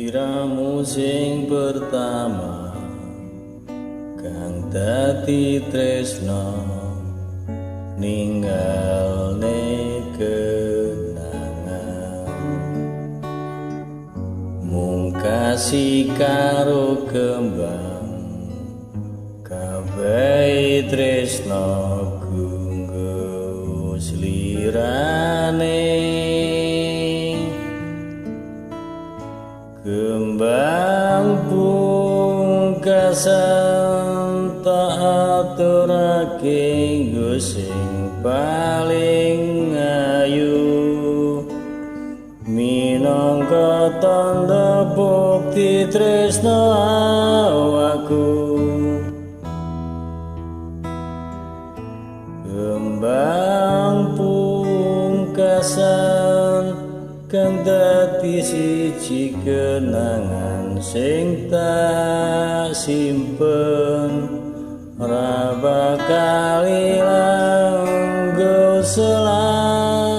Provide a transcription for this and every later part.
Sliramu sing pertama kang dadi tresno ninggalne kenangan mung kasih karo kembang kabeh tresno gunggu slirane kembang pungkasan tak aturake nggo sing paling ayu minangka tanda bukti tresno awakku kembang pungkasan kang dadi siji kenangan sing tak simpen ora bakal ilang nggo selawase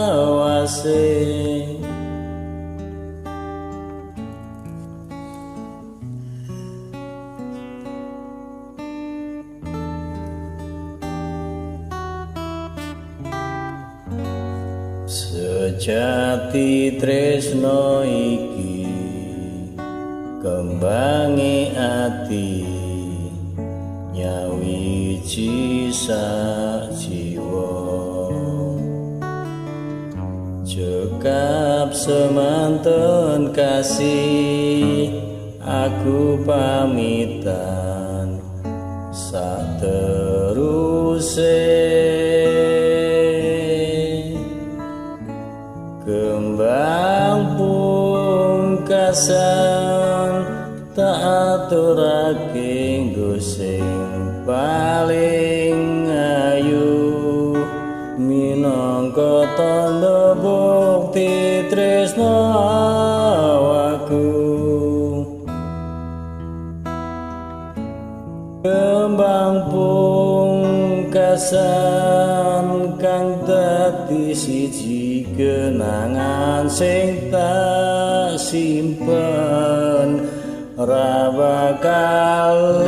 sejati tresno iki kembangi ati nyawiji sak jiwa cekap semanten kasih aku pamitan sateruse kembang pungkasan tak aturake nggo sing paling ayu minangka tanda bukti tresno awakku kembang pungkasan kang dadi siji kenangan sing tak simpen ora bakal